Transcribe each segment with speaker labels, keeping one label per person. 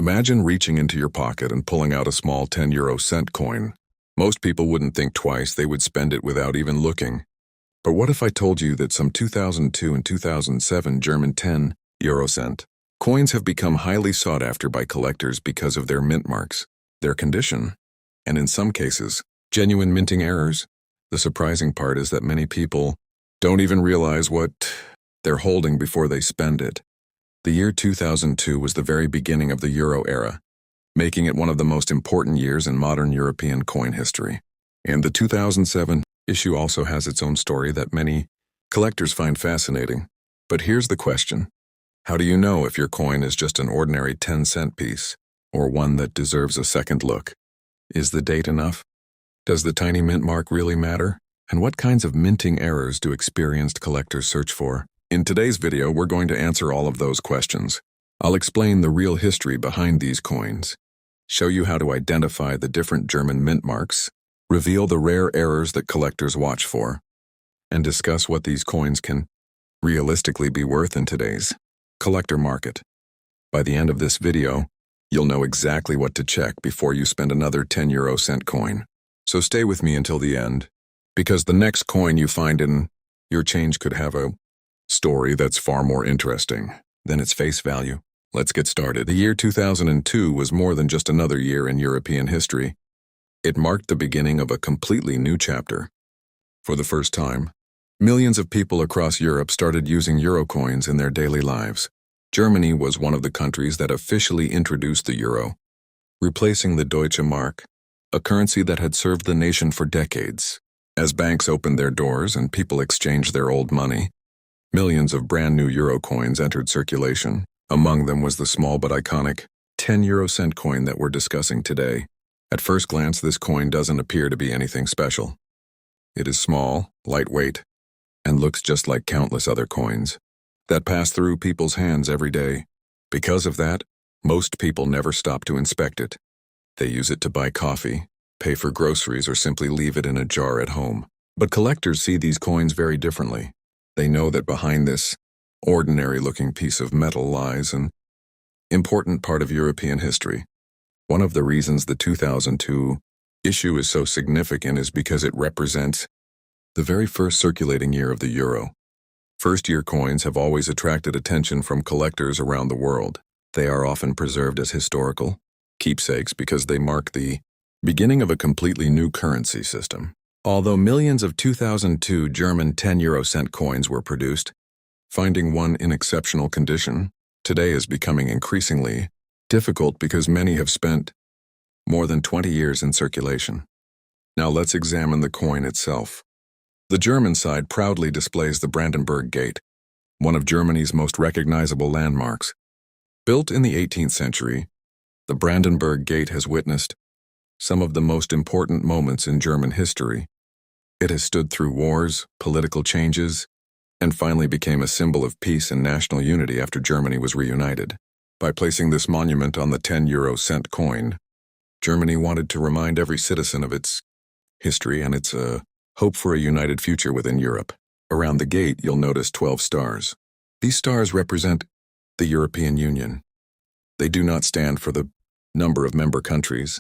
Speaker 1: Imagine reaching into your pocket and pulling out a small 10 cent coin. Most people wouldn't think twice, they would spend it without even looking. But what if I told you that some 2002 and 2007 German 10 cent coins have become highly sought after by collectors because of their mint marks, their condition, and in some cases, genuine minting errors? The surprising part is that many people don't even realize what they're holding before they spend it. The year 2002 was the very beginning of the euro era, making it one of the most important years in modern European coin history. And the 2007 issue also has its own story that many collectors find fascinating. But here's the question. How do you know if your coin is just an ordinary 10-cent piece, or one that deserves a second look? Is the date enough? Does the tiny mint mark really matter? And what kinds of minting errors do experienced collectors search for? In today's video, we're going to answer all of those questions. I'll explain the real history behind these coins, show you how to identify the different German mint marks, reveal the rare errors that collectors watch for, and discuss what these coins can realistically be worth in today's collector market. By the end of this video, you'll know exactly what to check before you spend another 10 cent coin. So stay with me until the end, because the next coin you find in your change could have a story that's far more interesting than its face value. Let's get started. The year 2002 was more than just another year in European history. It marked the beginning of a completely new chapter. For the first time, millions of people across Europe started using euro coins in their daily lives. Germany was one of the countries that officially introduced the euro, replacing the Deutsche Mark, a currency that had served the nation for decades. As banks opened their doors and people exchanged their old money, millions of brand new euro coins entered circulation. Among them was the small but iconic 10 cent coin that we're discussing today. At first glance, this coin doesn't appear to be anything special. It is small, lightweight, and looks just like countless other coins that pass through people's hands every day. Because of that, most people never stop to inspect it. They use it to buy coffee, pay for groceries, or simply leave it in a jar at home. But collectors see these coins very differently. They know that behind this ordinary-looking piece of metal lies an important part of European history. One of the reasons the 2002 issue is so significant is because it represents the very first circulating year of the euro. First-year coins have always attracted attention from collectors around the world. They are often preserved as historical keepsakes because they mark the beginning of a completely new currency system. Although millions of 2002 German 10 cent coins were produced, finding one in exceptional condition today is becoming increasingly difficult because many have spent more than 20 years in circulation. Now let's examine the coin itself. The German side proudly displays the Brandenburg Gate, one of Germany's most recognizable landmarks. Built in the 18th century, the Brandenburg Gate has witnessed some of the most important moments in German history. It has stood through wars, political changes, and finally became a symbol of peace and national unity after Germany was reunited. By placing this monument on the 10 cent coin, Germany wanted to remind every citizen of its history and its hope for a united future within Europe. Around the gate, you'll notice 12 stars. These stars represent the European Union. They do not stand for the number of member countries.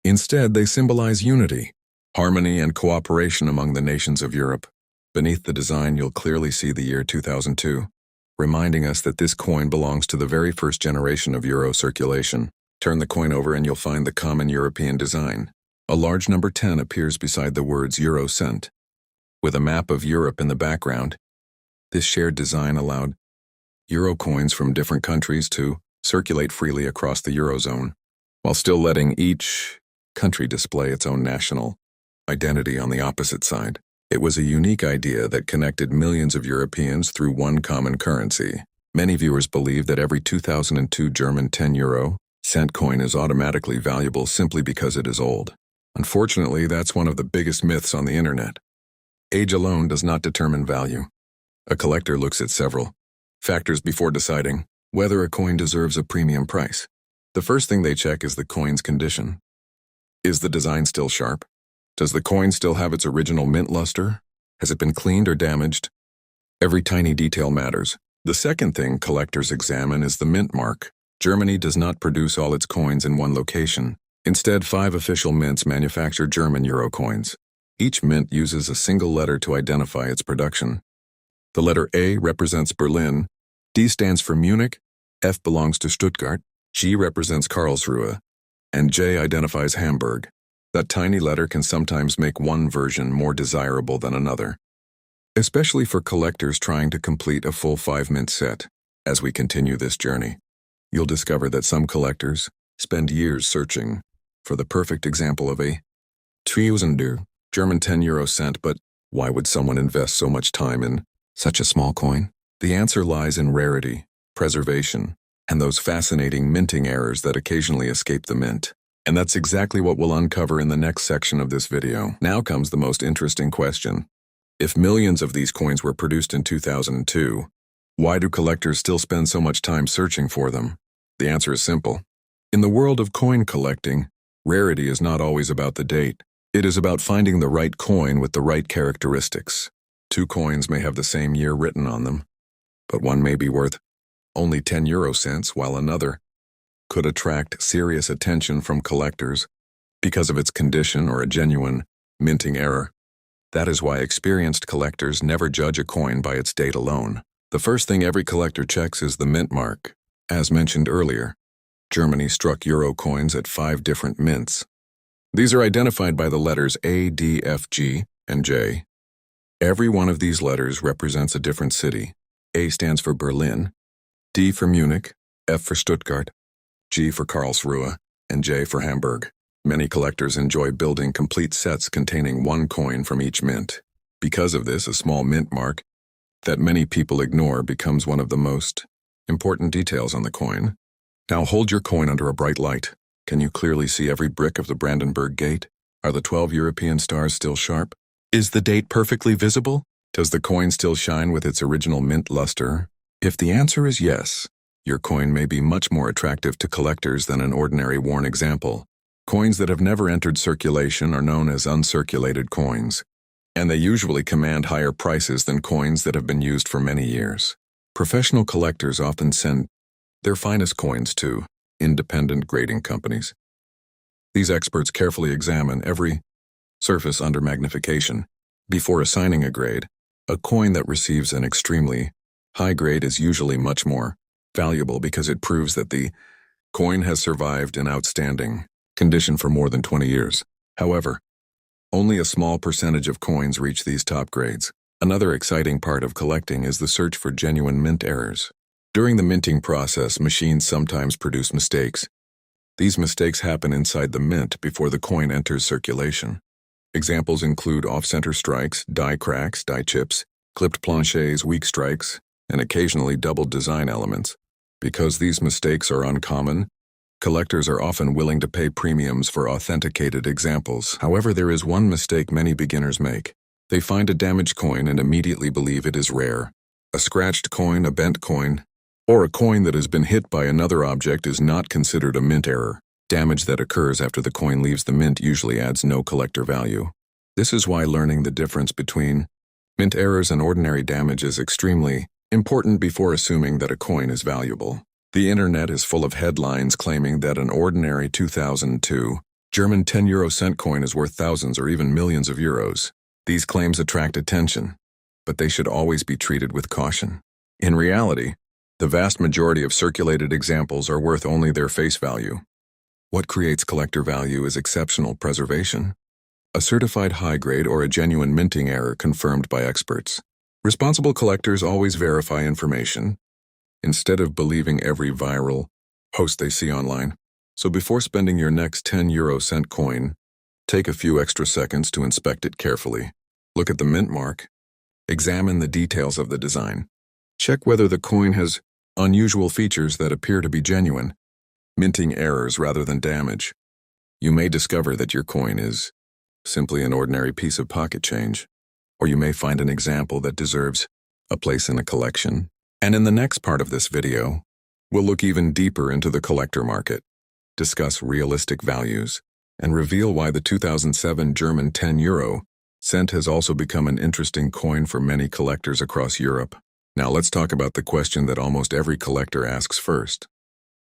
Speaker 1: Instead, they symbolize unity, harmony, and cooperation among the nations of Europe. Beneath the design, you'll clearly see the year 2002, reminding us that this coin belongs to the very first generation of euro circulation. Turn the coin over and you'll find the common European design. A large number 10 appears beside the words euro cent. With a map of Europe in the background, this shared design allowed euro coins from different countries to circulate freely across the eurozone, while still letting each country display its own national identity on the opposite side. It was a unique idea that connected millions of Europeans through one common currency. Many viewers believe that every 2002 German 10 cent coin is automatically valuable simply because it is old. Unfortunately, that's one of the biggest myths on the internet. Age alone does not determine value. A collector looks at several factors before deciding whether a coin deserves a premium price. The first thing they check is the coin's condition. Is the design still sharp? Does the coin still have its original mint luster? Has it been cleaned or damaged? Every tiny detail matters. The second thing collectors examine is the mint mark. Germany does not produce all its coins in one location. Instead, 5 official mints manufacture German euro coins. Each mint uses a single letter to identify its production. The letter A represents Berlin, D stands for Munich, F belongs to Stuttgart, G represents Karlsruhe, and J identifies Hamburg. That tiny letter can sometimes make one version more desirable than another, especially for collectors trying to complete a full 5-mint set. As we continue this journey, you'll discover that some collectors spend years searching for the perfect example of a Tausender, German 10 euro cent, but why would someone invest so much time in such a small coin? The answer lies in rarity, preservation, and those fascinating minting errors that occasionally escape the mint. And that's exactly what we'll uncover in the next section of this video. Now comes the most interesting question. If millions of these coins were produced in 2002, why do collectors still spend so much time searching for them? The answer is simple. In the world of coin collecting, rarity is not always about the date. It is about finding the right coin with the right characteristics. 2 coins may have the same year written on them, but one may be worth only 10 euro cents, while another could attract serious attention from collectors because of its condition or a genuine minting error. That is why experienced collectors never judge a coin by its date alone. The first thing every collector checks is the mint mark. As mentioned earlier, Germany struck euro coins at 5 different mints. These are identified by the letters A, D, F, G, and J. Every one of these letters represents a different city. A stands for Berlin, D for Munich, F for Stuttgart, G for Karlsruhe, and J for Hamburg. Many collectors enjoy building complete sets containing 1 coin from each mint. Because of this, a small mint mark that many people ignore becomes one of the most important details on the coin. Now hold your coin under a bright light. Can you clearly see every brick of the Brandenburg Gate? Are the 12 European stars still sharp? Is the date perfectly visible? Does the coin still shine with its original mint luster? If the answer is yes, your coin may be much more attractive to collectors than an ordinary worn example. Coins that have never entered circulation are known as uncirculated coins, and they usually command higher prices than coins that have been used for many years. Professional collectors often send their finest coins to independent grading companies. These experts carefully examine every surface under magnification before assigning a grade. A coin that receives an extremely high grade is usually much more valuable because it proves that the coin has survived in outstanding condition for more than 20 years. However, only a small percentage of coins reach these top grades. Another exciting part of collecting is the search for genuine mint errors. During the minting process, machines sometimes produce mistakes. These mistakes happen inside the mint before the coin enters circulation. Examples include off-center strikes, die cracks, die chips, clipped planchets, weak strikes, and occasionally doubled design elements. Because these mistakes are uncommon, collectors are often willing to pay premiums for authenticated examples. However, there is one mistake many beginners make. They find a damaged coin and immediately believe it is rare. A scratched coin, a bent coin, or a coin that has been hit by another object is not considered a mint error. Damage that occurs after the coin leaves the mint usually adds no collector value. This is why learning the difference between mint errors and ordinary damage is extremely important before assuming that a coin is valuable. The internet is full of headlines claiming that an ordinary 2002 German 10 euro cent coin is worth thousands or even millions of euros. These claims attract attention, but they should always be treated with caution. In reality, the vast majority of circulated examples are worth only their face value. What creates collector value is exceptional preservation, a certified high grade or a genuine minting error confirmed by experts. Responsible collectors always verify information, instead of believing every viral post they see online. So before spending your next 10 euro cent coin, take a few extra seconds to inspect it carefully. Look at the mint mark. Examine the details of the design. Check whether the coin has unusual features that appear to be genuine, minting errors rather than damage. You may discover that your coin is simply an ordinary piece of pocket change, or you may find an example that deserves a place in a collection. And in the next part of this video, we'll look even deeper into the collector market, discuss realistic values, and reveal why the 2007 German 10 euro cent has also become an interesting coin for many collectors across Europe. Now let's talk about the question that almost every collector asks first.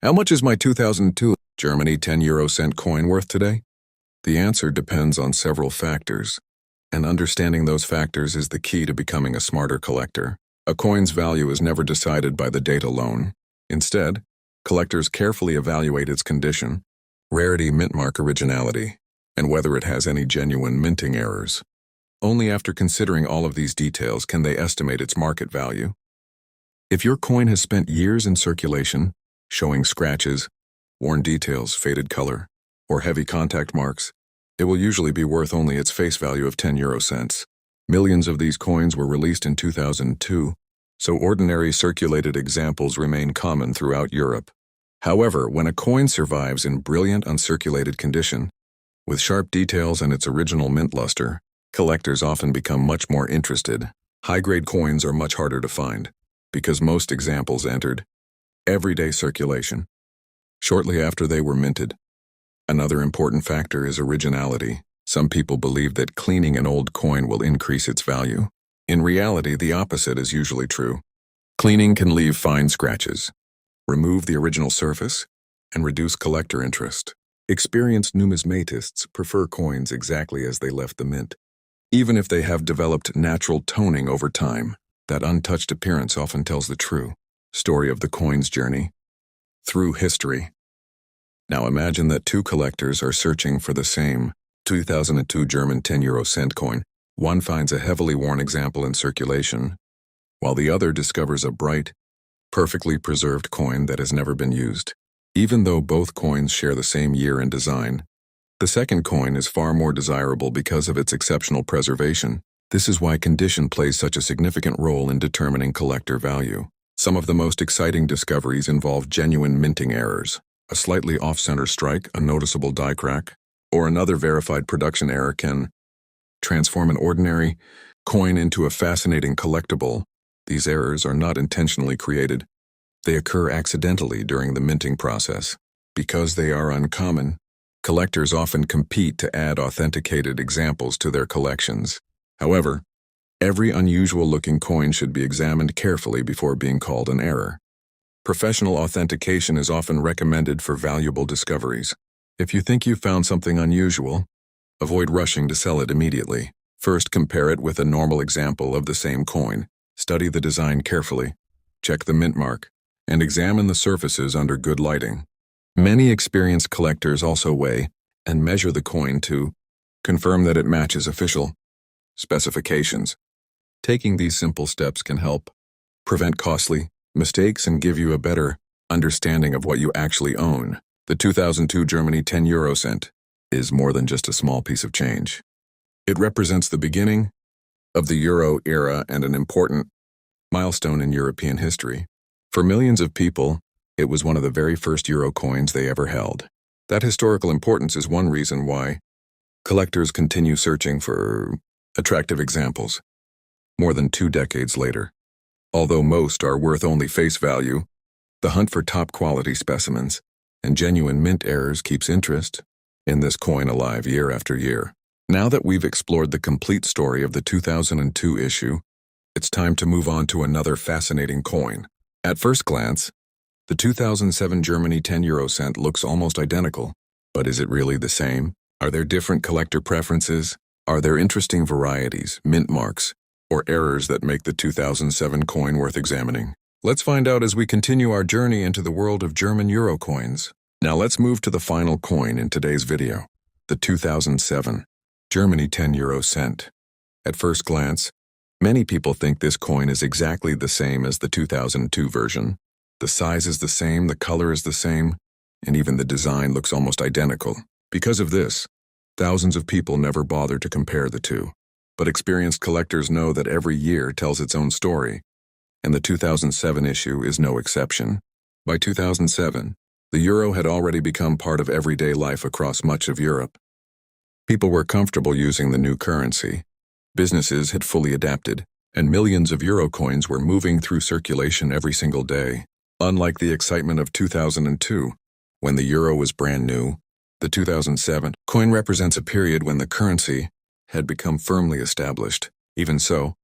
Speaker 1: How much is my 2002 Germany 10 cent coin worth today? The answer depends on several factors, and understanding those factors is the key to becoming a smarter collector. A coin's value is never decided by the date alone. Instead, collectors carefully evaluate its condition, rarity, mint mark originality, and whether it has any genuine minting errors. Only after considering all of these details can they estimate its market value. If your coin has spent years in circulation, showing scratches, worn details, faded color, or heavy contact marks, it will usually be worth only its face value of 10 cents. Millions of these coins were released in 2002, so ordinary circulated examples remain common throughout Europe. However, when a coin survives in brilliant uncirculated condition, with sharp details and its original mint luster, collectors often become much more interested. High-grade coins are much harder to find, because most examples entered everyday circulation shortly after they were minted. Another important factor is originality. Some people believe that cleaning an old coin will increase its value. In reality, the opposite is usually true. Cleaning can leave fine scratches, remove the original surface, and reduce collector interest. Experienced numismatists prefer coins exactly as they left the mint. Even if they have developed natural toning over time, that untouched appearance often tells the true story of the coin's journey through history. Now imagine that two collectors are searching for the same 2002 German 10 cent coin. One finds a heavily worn example in circulation, while the other discovers a bright, perfectly preserved coin that has never been used. Even though both coins share the same year and design, the second coin is far more desirable because of its exceptional preservation. This is why condition plays such a significant role in determining collector value. Some of the most exciting discoveries involve genuine minting errors. A slightly off-center strike, a noticeable die crack, or another verified production error can transform an ordinary coin into a fascinating collectible. These errors are not intentionally created. They occur accidentally during the minting process. Because they are uncommon, collectors often compete to add authenticated examples to their collections. However, every unusual-looking coin should be examined carefully before being called an error. Professional authentication is often recommended for valuable discoveries. If you think you've found something unusual, avoid rushing to sell it immediately. First, compare it with a normal example of the same coin. Study the design carefully, check the mint mark, and examine the surfaces under good lighting. Many experienced collectors also weigh and measure the coin to confirm that it matches official specifications. Taking these simple steps can help prevent costly mistakes and give you a better understanding of what you actually own. The 2002 Germany 10 cent is more than just a small piece of change. It represents the beginning of the Euro era and an important milestone in European history. For millions of people, it was one of the very first euro coins they ever held. That historical importance is one reason why collectors continue searching for attractive examples more than 2 decades later. Although most are worth only face value, the hunt for top-quality specimens and genuine mint errors keeps interest in this coin alive year after year. Now that we've explored the complete story of the 2002 issue, it's time to move on to another fascinating coin. At first glance, the 2007 Germany 10 cent looks almost identical, but is it really the same? Are there different collector preferences? Are there interesting varieties, mint marks, or errors that make the 2007 coin worth examining? Let's find out as we continue our journey into the world of German euro coins. Now let's move to the final coin in today's video, the 2007 Germany 10 cent. At first glance, many people think this coin is exactly the same as the 2002 version. The size is the same, the color is the same, and even the design looks almost identical. Because of this, thousands of people never bother to compare the two. But experienced collectors know that every year tells its own story, and the 2007 issue is no exception. By 2007, the euro had already become part of everyday life across much of Europe. People were comfortable using the new currency. Businesses had fully adapted, and millions of euro coins were moving through circulation every single day. Unlike the excitement of 2002, when the euro was brand new, the 2007 coin represents a period when the currency had become firmly established. Even so,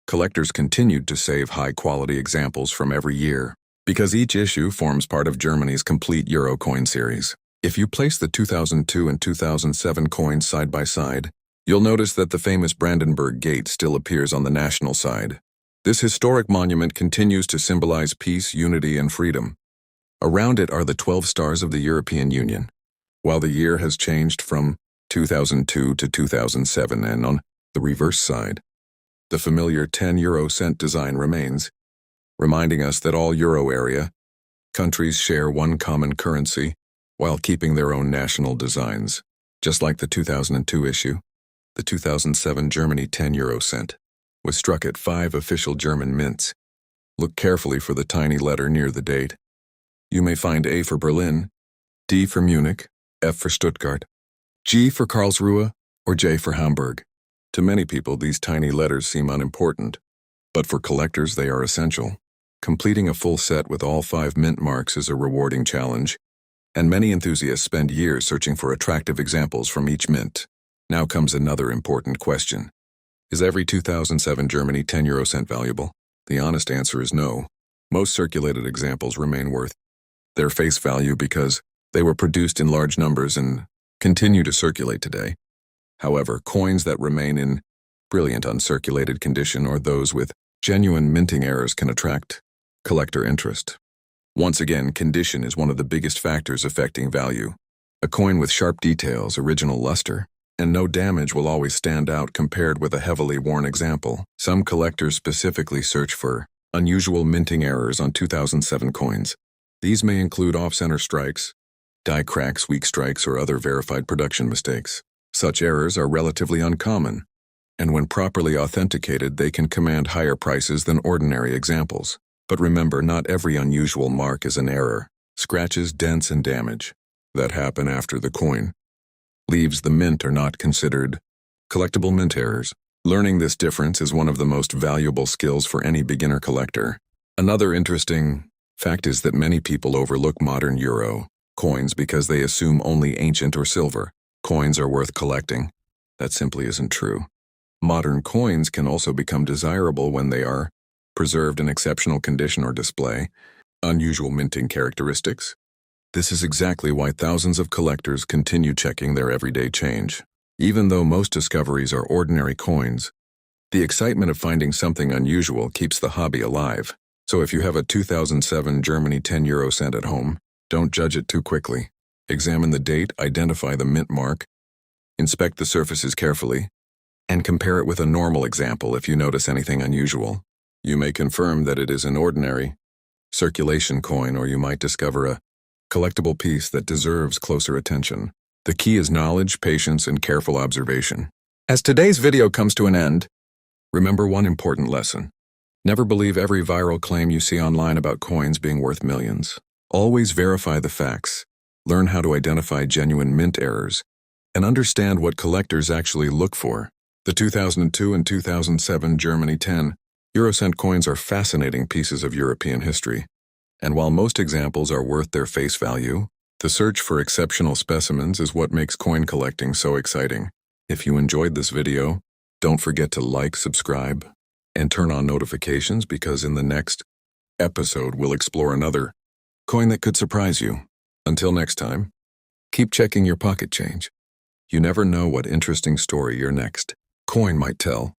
Speaker 1: collectors continued to save high-quality examples from every year. because each issue forms part of Germany's complete euro coin series. If you place the 2002 and 2007 coins side by side, you'll notice that the famous Brandenburg Gate still appears on the national side. This historic monument continues to symbolize peace, unity, and freedom. Around it are the 12 stars of the European Union. While the year has changed from 2002 to 2007, and on the reverse side, the familiar 10 euro cent design remains, reminding us that all euro area countries share one common currency while keeping their own national designs. Just like the 2002 issue, the 2007 Germany 10 euro cent was struck at 5 official German mints. Look carefully for the tiny letter near the date. You may find A for Berlin, D for Munich, F for Stuttgart, G for Karlsruhe, or J for Hamburg. To many people, these tiny letters seem unimportant, but for collectors they are essential. Completing a full set with all 5 mint marks is a rewarding challenge, and many enthusiasts spend years searching for attractive examples from each mint. Now comes another important question. Is every 2007 Germany 10 euro cent valuable? The honest answer is no. Most circulated examples remain worth their face value because they were produced in large numbers and continue to circulate today. However, coins that remain in brilliant uncirculated condition or those with genuine minting errors can attract collector interest. Once again, condition is one of the biggest factors affecting value. A coin with sharp details, original luster, and no damage will always stand out compared with a heavily worn example. Some collectors specifically search for unusual minting errors on 2007 coins. These may include off-center strikes, die cracks, weak strikes, or other verified production mistakes. Such errors are relatively uncommon, and when properly authenticated, they can command higher prices than ordinary examples. But remember, not every unusual mark is an error. Scratches, dents, and damage that happen after the coin leaves the mint are not considered collectible mint errors. Learning this difference is one of the most valuable skills for any beginner collector. Another interesting fact is that many people overlook modern euro coins because they assume only ancient or silver coins are worth collecting. That simply isn't true. Modern coins can also become desirable when they are preserved in exceptional condition or display unusual minting characteristics. This is exactly why thousands of collectors continue checking their everyday change. Even though most discoveries are ordinary coins, the excitement of finding something unusual keeps the hobby alive. So if you have a 2007 Germany 10 euro cent at home, don't judge it too quickly. Examine the date, identify the mint mark, inspect the surfaces carefully, and compare it with a normal example if you notice anything unusual. You may confirm that it is an ordinary circulation coin, or you might discover a collectible piece that deserves closer attention. The key is knowledge, patience, and careful observation. As today's video comes to an end, remember one important lesson. Never believe every viral claim you see online about coins being worth millions. Always verify the facts, learn how to identify genuine mint errors, and understand what collectors actually look for. The 2002 and 2007 Germany 10 euro cent coins are fascinating pieces of European history. And while most examples are worth their face value, the search for exceptional specimens is what makes coin collecting so exciting. If you enjoyed this video, don't forget to like, subscribe, and turn on notifications, because in the next episode we'll explore another coin that could surprise you. Until next time, keep checking your pocket change. You never know what interesting story your next coin might tell.